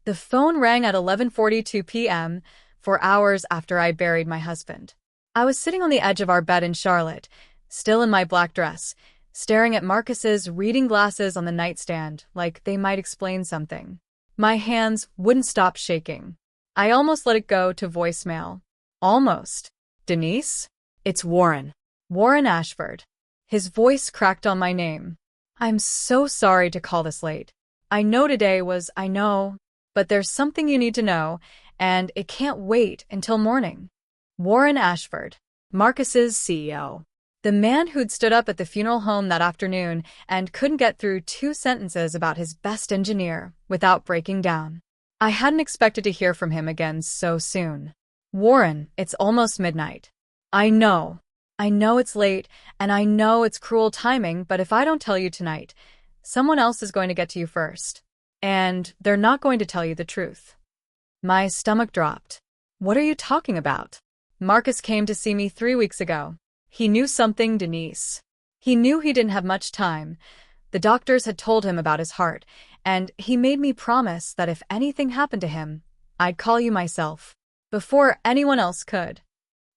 The phone rang at 11:42 p.m., 4 hours after I buried my husband. I was sitting on the edge of our bed in Charlotte, still in my black dress, staring at Marcus's reading glasses on the nightstand like they might explain something. My hands wouldn't stop shaking. I almost let it go to voicemail. Almost. Denise? It's Warren. Warren Ashford. His voice cracked on my name. I'm so sorry to call this late. I know, but there's something you need to know, and it can't wait until morning. Warren Ashford, Marcus's CEO. The man who'd stood up at the funeral home that afternoon and couldn't get through 2 sentences about his best engineer without breaking down. I hadn't expected to hear from him again so soon. Warren, it's almost midnight. I know it's late, and I know it's cruel timing, but if I don't tell you tonight, someone else is going to get to you first. And they're not going to tell you the truth. My stomach dropped. What are you talking about? Marcus came to see me 3 weeks ago. He knew something, Denise. He knew he didn't have much time. The doctors had told him about his heart, and he made me promise that if anything happened to him, I'd call you myself, before anyone else could.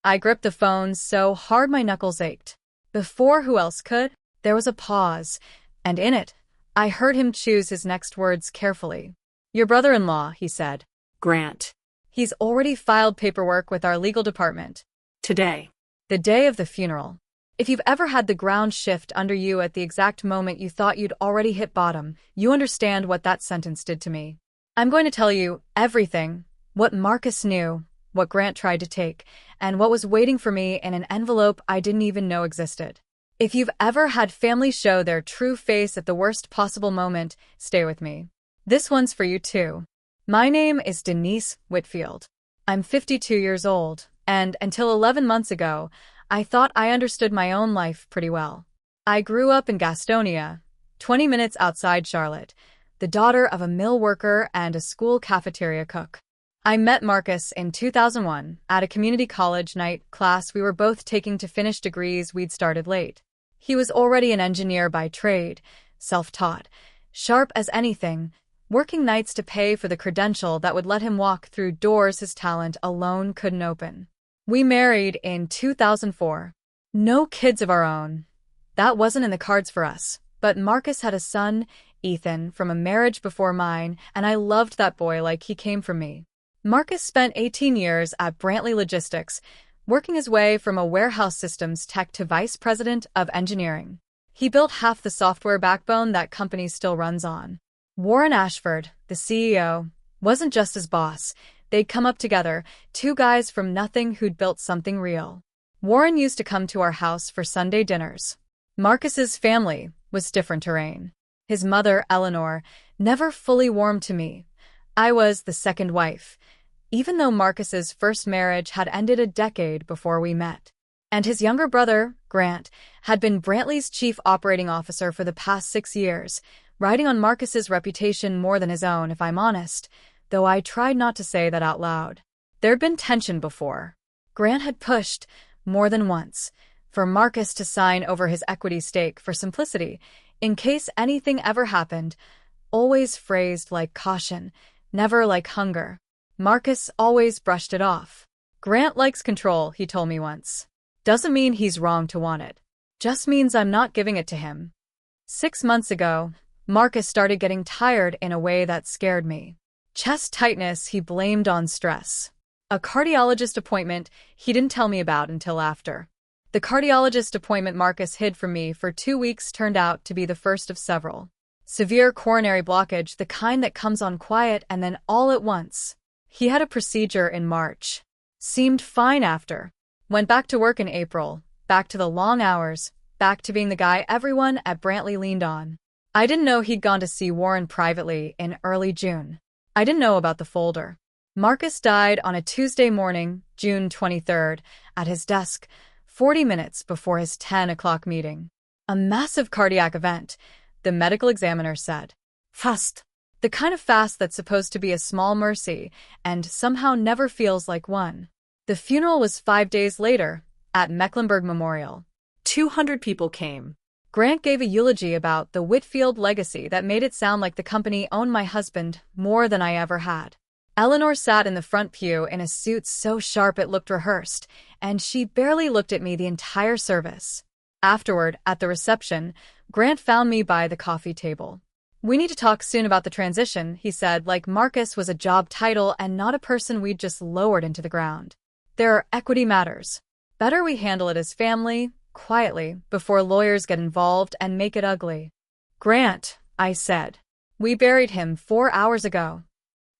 I gripped the phone so hard my knuckles ached. Before who else could? There was a pause, and in it, I heard him choose his next words carefully. Your brother-in-law, he said. Grant. He's already filed paperwork with our legal department. Today. The day of the funeral. If you've ever had the ground shift under you at the exact moment you thought you'd already hit bottom, you understand what that sentence did to me. I'm going to tell you everything, what Marcus knew, what Grant tried to take, and what was waiting for me in an envelope I didn't even know existed. If you've ever had family show their true face at the worst possible moment, stay with me. This one's for you too. My name is Denise Whitfield. I'm 52 years old, and until 11 months ago, I thought I understood my own life pretty well. I grew up in Gastonia, 20 minutes outside Charlotte, the daughter of a mill worker and a school cafeteria cook. I met Marcus in 2001 at a community college night class we were both taking to finish degrees we'd started late. He was already an engineer by trade, self-taught, sharp as anything, working nights to pay for the credential that would let him walk through doors his talent alone couldn't open. We married in 2004. No kids of our own. That wasn't in the cards for us, but Marcus had a son, Ethan, from a marriage before mine, and I loved that boy like he came from me. Marcus spent 18 years at Brantley Logistics, working his way from a warehouse systems tech to vice president of engineering. He built half the software backbone that company still runs on. Warren Ashford, the CEO, wasn't just his boss. They'd come up together, 2 guys from nothing who'd built something real. Warren used to come to our house for Sunday dinners. Marcus's family was different terrain. His mother, Eleanor, never fully warmed to me. I was the second wife, even though Marcus's first marriage had ended a decade before we met. And his younger brother, Grant, had been Brantley's chief operating officer for the past 6 years, riding on Marcus's reputation more than his own, if I'm honest, though I tried not to say that out loud. There'd been tension before. Grant had pushed, more than once, for Marcus to sign over his equity stake for simplicity, in case anything ever happened, always phrased like caution, never like hunger. Marcus always brushed it off. Grant likes control, he told me once. Doesn't mean he's wrong to want it. Just means I'm not giving it to him. 6 months ago, Marcus started getting tired in a way that scared me. Chest tightness he blamed on stress. A cardiologist appointment he didn't tell me about until after. The cardiologist appointment Marcus hid from me for 2 weeks turned out to be the first of several. Severe coronary blockage, the kind that comes on quiet and then all at once. He had a procedure in March. Seemed fine after. Went back to work in April, back to the long hours, back to being the guy everyone at Brantley leaned on. I didn't know he'd gone to see Warren privately in early June. I didn't know about the folder. Marcus died on a Tuesday morning, June 23rd, at his desk, 40 minutes before his 10 o'clock meeting. A massive cardiac event, the medical examiner said. Fast. The kind of fast that's supposed to be a small mercy and somehow never feels like one. The funeral was 5 days later, at Mecklenburg Memorial. 200 people came. Grant gave a eulogy about the Whitfield legacy that made it sound like the company owned my husband more than I ever had. Eleanor sat in the front pew in a suit so sharp it looked rehearsed, and she barely looked at me the entire service. Afterward, at the reception, Grant found me by the coffee table. "We need to talk soon about the transition," he said, like Marcus was a job title and not a person we'd just lowered into the ground. "There are equity matters. Better we handle it as family, quietly, before lawyers get involved and make it ugly." "Grant," I said. "We buried him 4 hours ago."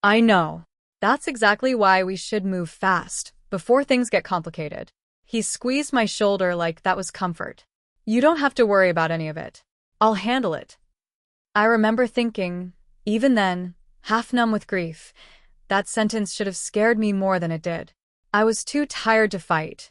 "I know. That's exactly why we should move fast, before things get complicated." He squeezed my shoulder like that was comfort. "You don't have to worry about any of it. I'll handle it." I remember thinking, even then, half numb with grief, that sentence should have scared me more than it did. I was too tired to fight,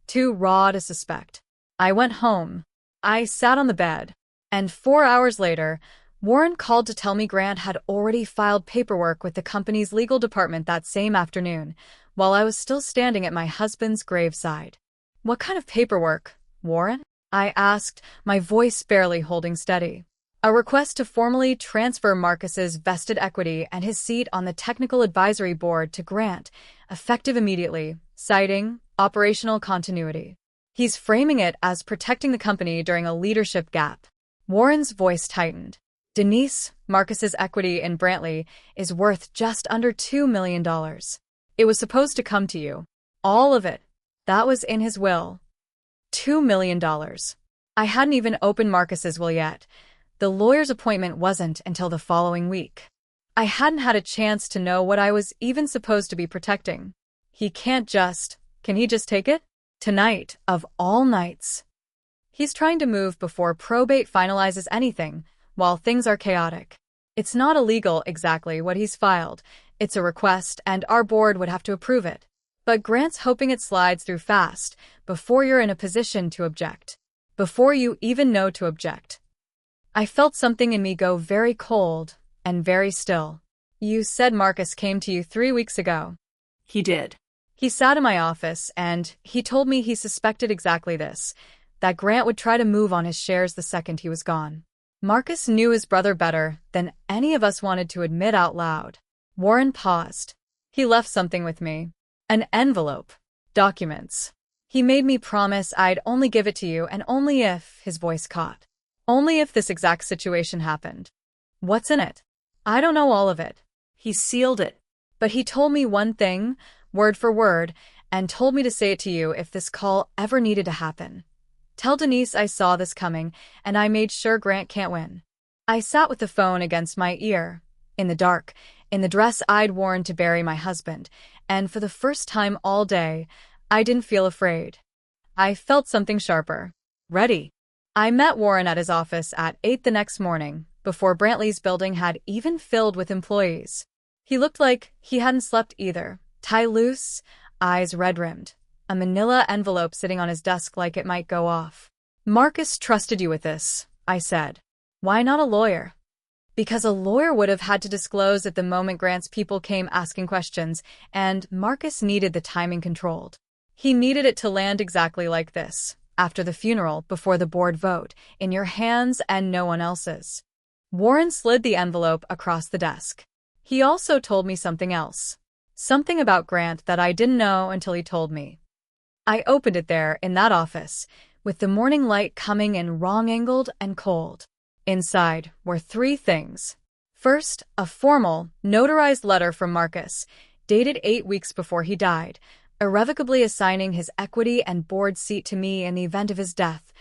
too raw to suspect. I went home. I sat on the bed. And 4 hours later, Warren called to tell me Grant had already filed paperwork with the company's legal department that same afternoon, while I was still standing at my husband's graveside. "What kind of paperwork, Warren?" I asked, my voice barely holding steady. "A request to formally transfer Marcus's vested equity and his seat on the technical advisory board to Grant, effective immediately, citing operational continuity. He's framing it as protecting the company during a leadership gap." Warren's voice tightened. "Denise, Marcus's equity in Brantley is worth just under $2 million. It was supposed to come to you. All of it. That was in his will." $2 million. I hadn't even opened Marcus's will yet. The lawyer's appointment wasn't until the following week. I hadn't had a chance to know what I was even supposed to be protecting. Can he just take it? Tonight, of all nights. He's trying to move before probate finalizes anything, while things are chaotic. It's not illegal exactly what he's filed. It's a request, and our board would have to approve it. But Grant's hoping it slides through fast, before you're in a position to object. Before you even know to object. I felt something in me go very cold, and very still. "You said Marcus came to you 3 weeks ago." "He did." "He sat in my office, and he told me he suspected exactly this, that Grant would try to move on his shares the second he was gone. Marcus knew his brother better than any of us wanted to admit out loud." Warren paused. "He left something with me. An envelope. Documents. He made me promise I'd only give it to you, and only if," his voice caught. "Only if this exact situation happened." "What's in it?" "I don't know all of it." "He sealed it." "But he told me one thing, word for word, and told me to say it to you if this call ever needed to happen. Tell Denise I saw this coming, and I made sure Grant can't win." I sat with the phone against my ear, in the dark, in the dress I'd worn to bury my husband, and for the first time all day, I didn't feel afraid. I felt something sharper. Ready. I met Warren at his office at 8 the next morning, before Brantley's building had even filled with employees. He looked like he hadn't slept either, tie loose, eyes red-rimmed, a manila envelope sitting on his desk like it might go off. "Marcus trusted you with this," I said. "Why not a lawyer?" "Because a lawyer would have had to disclose at the moment Grant's people came asking questions, and Marcus needed the timing controlled. He needed it to land exactly like this, after the funeral, before the board vote, in your hands and no one else's." Warren slid the envelope across the desk. "He also told me something else. Something about Grant that I didn't know until he told me." I opened it there, in that office, with the morning light coming in wrong-angled and cold. Inside were 3 things. First, a formal, notarized letter from Marcus, dated 8 weeks before he died, irrevocably assigning his equity and board seat to me in the event of his death,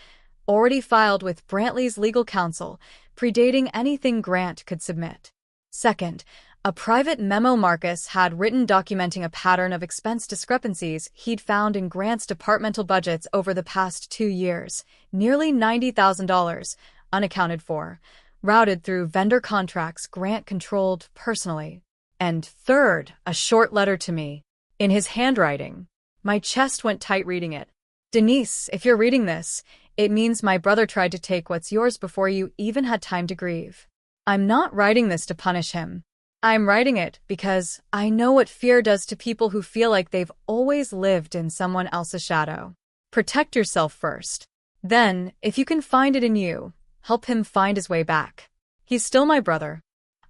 already filed with Brantley's legal counsel, predating anything Grant could submit. Second, a private memo Marcus had written documenting a pattern of expense discrepancies he'd found in Grant's departmental budgets over the past 2 years, nearly $90,000, unaccounted for, routed through vendor contracts Grant controlled personally. And third, a short letter to me, in his handwriting. My chest went tight reading it. "Denise, if you're reading this, it means my brother tried to take what's yours before you even had time to grieve. I'm not writing this to punish him. I'm writing it because I know what fear does to people who feel like they've always lived in someone else's shadow. Protect yourself first. Then, if you can find it in you, help him find his way back. He's still my brother.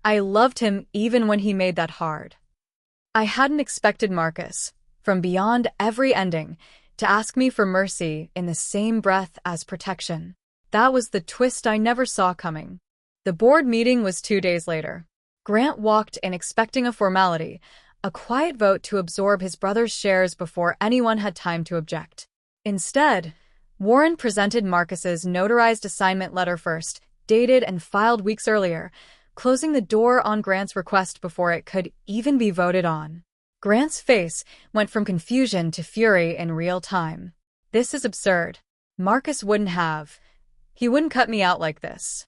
I loved him even when he made that hard. I hadn't expected Marcus, from beyond every ending, to ask me for mercy in the same breath as protection. That was the twist I never saw coming. The board meeting was 2 days later. Grant walked in expecting a formality, a quiet vote to absorb his brother's shares before anyone had time to object. Instead, Warren presented Marcus's notarized assignment letter first, dated and filed weeks earlier, closing the door on Grant's request before it could even be voted on. Grant's face went from confusion to fury in real time. This is absurd. Marcus wouldn't have. He wouldn't cut me out like this.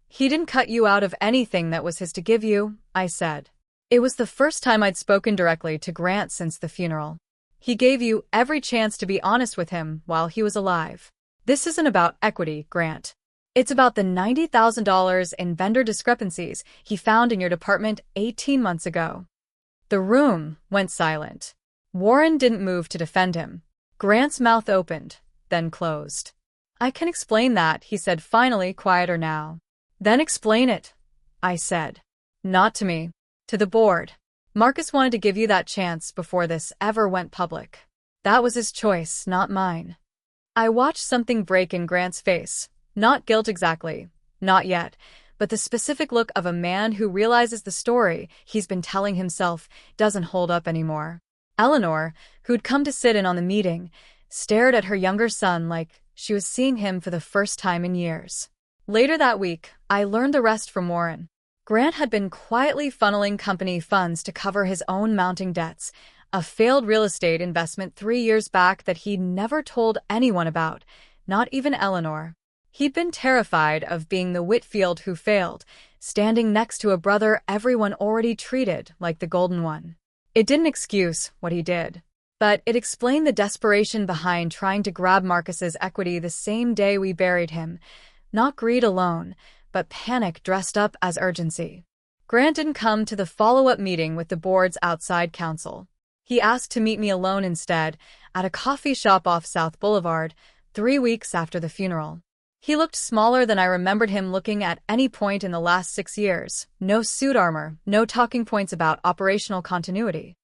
He didn't cut you out of anything that was his to give you, I said. It was the first time I'd spoken directly to Grant since the funeral. He gave you every chance to be honest with him while he was alive. This isn't about equity, Grant. It's about the $90,000 in vendor discrepancies he found in your department 18 months ago. The room went silent. Warren didn't move to defend him. Grant's mouth opened, then closed. I can explain that, he said, finally quieter now. Then explain it, I said. Not to me. To the board. Marcus wanted to give you that chance before this ever went public. That was his choice, not mine. I watched something break in Grant's face. Not guilt exactly. Not yet. But the specific look of a man who realizes the story he's been telling himself doesn't hold up anymore. Eleanor, who'd come to sit in on the meeting, stared at her younger son like she was seeing him for the first time in years. Later that week, I learned the rest from Warren. Grant had been quietly funneling company funds to cover his own mounting debts, a failed real estate investment 3 years back that he'd never told anyone about, not even Eleanor. He'd been terrified of being the Whitfield who failed, standing next to a brother everyone already treated like the golden one. It didn't excuse what he did, but it explained the desperation behind trying to grab Marcus's equity the same day we buried him. Not greed alone, but panic dressed up as urgency. Grant didn't come to the follow-up meeting with the board's outside counsel. He asked to meet me alone instead, at a coffee shop off South Boulevard, 3 weeks after the funeral. He looked smaller than I remembered him looking at any point in the last 6 years. No suit armor, no talking points about operational continuity.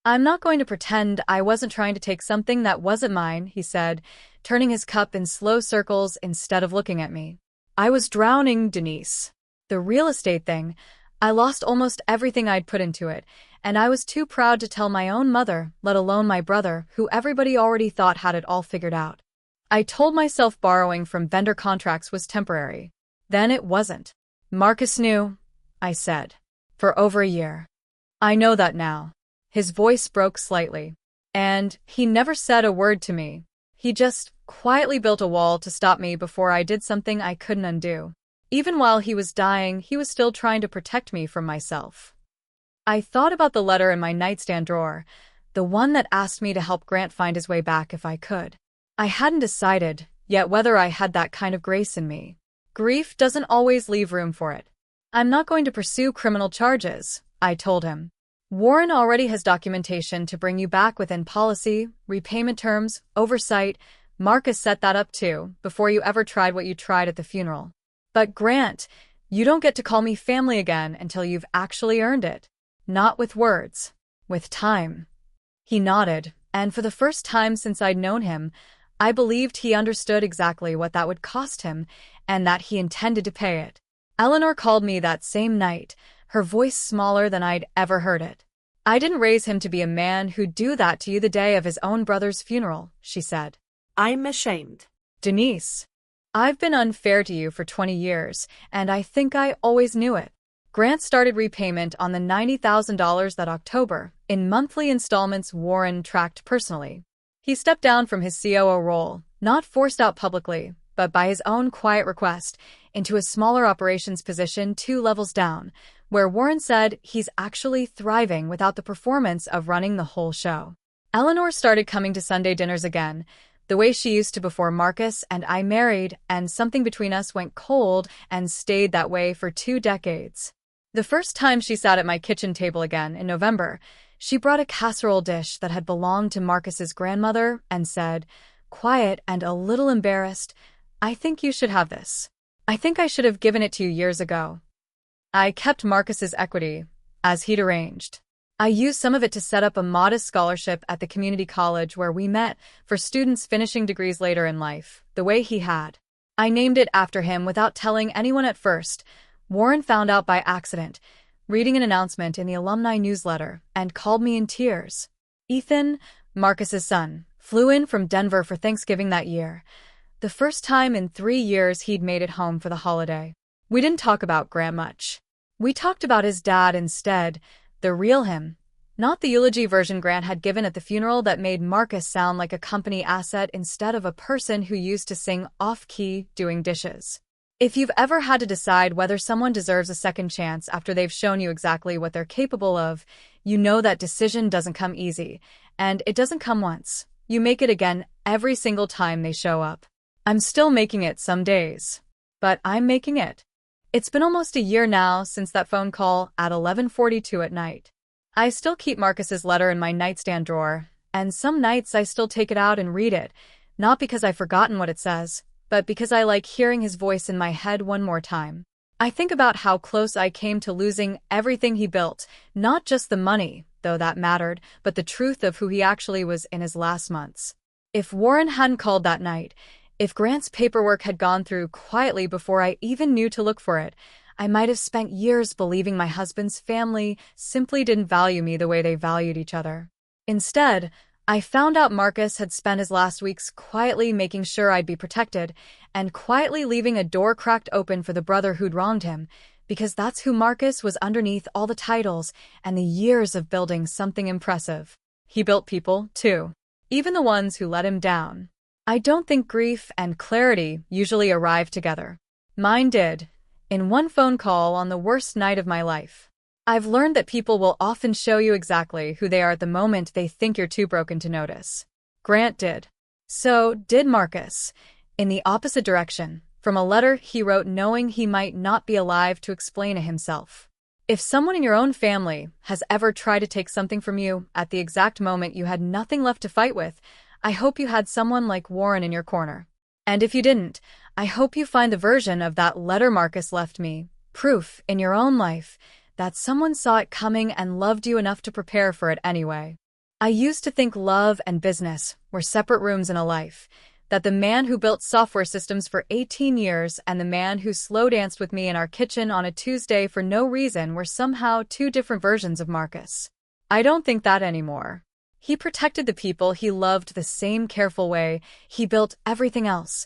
I'm not going to pretend I wasn't trying to take something that wasn't mine, he said, turning his cup in slow circles instead of looking at me. I was drowning, Denise. The real estate thing, I lost almost everything I'd put into it, and I was too proud to tell my own mother, let alone my brother, who everybody already thought had it all figured out. I told myself borrowing from vendor contracts was temporary. Then it wasn't. Marcus knew, I said. For over a year. I know that now. His voice broke slightly. And he never said a word to me. He just quietly built a wall to stop me before I did something I couldn't undo. Even while he was dying, he was still trying to protect me from myself. I thought about the letter in my nightstand drawer, the one that asked me to help Grant find his way back if I could. I hadn't decided yet whether I had that kind of grace in me. Grief doesn't always leave room for it. I'm not going to pursue criminal charges, I told him. Warren already has documentation to bring you back within policy, repayment terms, oversight. Marcus set that up too, before you ever tried what you tried at the funeral. But Grant, you don't get to call me family again until you've actually earned it. Not with words. With time. He nodded, and for the first time since I'd known him, I believed he understood exactly what that would cost him, and that he intended to pay it. Eleanor called me that same night, her voice smaller than I'd ever heard it. I didn't raise him to be a man who'd do that to you the day of his own brother's funeral, she said. I'm ashamed. Denise, I've been unfair to you for 20 years, and I think I always knew it. Grant started repayment on the $90,000 that October, in monthly installments Warren tracked personally. He stepped down from his COO role, not forced out publicly, but by his own quiet request, into a smaller operations position 2 levels down, where Warren said he's actually thriving without the performance of running the whole show. Eleanor started coming to Sunday dinners again, the way she used to before Marcus and I married, and something between us went cold and stayed that way for 2 decades. The first time she sat at my kitchen table again in November, she brought a casserole dish that had belonged to Marcus's grandmother and said, quiet and a little embarrassed, I think you should have this. I think I should have given it to you years ago. I kept Marcus's equity, as he'd arranged. I used some of it to set up a modest scholarship at the community college where we met for students finishing degrees later in life, the way he had. I named it after him without telling anyone at first. Warren found out by accident, reading an announcement in the alumni newsletter, and called me in tears. Ethan, Marcus's son, flew in from Denver for Thanksgiving that year. The first time in 3 years he'd made it home for the holiday. We didn't talk about Grant much. We talked about his dad instead, the real him. Not the eulogy version Grant had given at the funeral that made Marcus sound like a company asset instead of a person who used to sing off-key doing dishes. If you've ever had to decide whether someone deserves a second chance after they've shown you exactly what they're capable of, you know that decision doesn't come easy, and it doesn't come once. You make it again every single time they show up. I'm still making it some days, but I'm making it. It's been almost a year now since that phone call at 11:42 at night. I still keep Marcus's letter in my nightstand drawer, and some nights I still take it out and read it, not because I've forgotten what it says, but because I like hearing his voice in my head one more time. I think about how close I came to losing everything he built, not just the money, though that mattered, but the truth of who he actually was in his last months. If Warren hadn't called that night, if Grant's paperwork had gone through quietly before I even knew to look for it, I might have spent years believing my husband's family simply didn't value me the way they valued each other. Instead, I found out Marcus had spent his last weeks quietly making sure I'd be protected, and quietly leaving a door cracked open for the brother who'd wronged him, because that's who Marcus was underneath all the titles and the years of building something impressive. He built people, too. Even the ones who let him down. I don't think grief and clarity usually arrive together. Mine did, in one phone call on the worst night of my life. I've learned that people will often show you exactly who they are at the moment they think you're too broken to notice. Grant did. So did Marcus, in the opposite direction, from a letter he wrote knowing he might not be alive to explain it himself. If someone in your own family has ever tried to take something from you at the exact moment you had nothing left to fight with, I hope you had someone like Warren in your corner. And if you didn't, I hope you find the version of that letter Marcus left me, proof in your own life that someone saw it coming and loved you enough to prepare for it anyway. I used to think love and business were separate rooms in a life, that the man who built software systems for 18 years and the man who slow danced with me in our kitchen on a Tuesday for no reason were somehow two different versions of Marcus. I don't think that anymore. He protected the people he loved the same careful way he built everything else,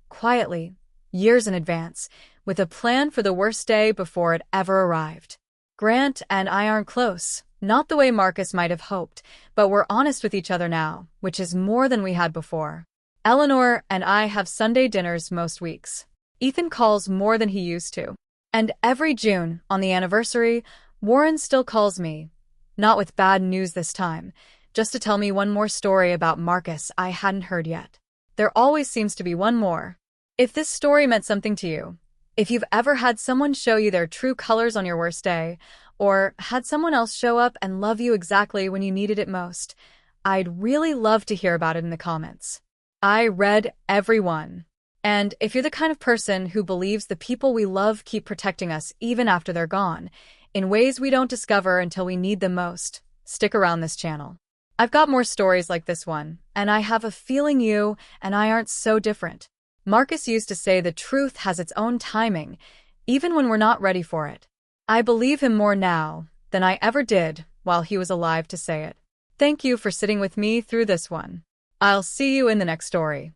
quietly, years in advance, with a plan for the worst day before it ever arrived. Grant and I aren't close, not the way Marcus might have hoped, but we're honest with each other now, which is more than we had before. Eleanor and I have Sunday dinners most weeks. Ethan calls more than he used to. And every June, on the anniversary, Warren still calls me. Not with bad news this time, just to tell me one more story about Marcus I hadn't heard yet. There always seems to be one more. If this story meant something to you, if you've ever had someone show you their true colors on your worst day, or had someone else show up and love you exactly when you needed it most, I'd really love to hear about it in the comments. I read every one. And if you're the kind of person who believes the people we love keep protecting us even after they're gone, in ways we don't discover until we need them most, stick around this channel. I've got more stories like this one, and I have a feeling you and I aren't so different. Marcus used to say the truth has its own timing, even when we're not ready for it. I believe him more now than I ever did while he was alive to say it. Thank you for sitting with me through this one. I'll see you in the next story.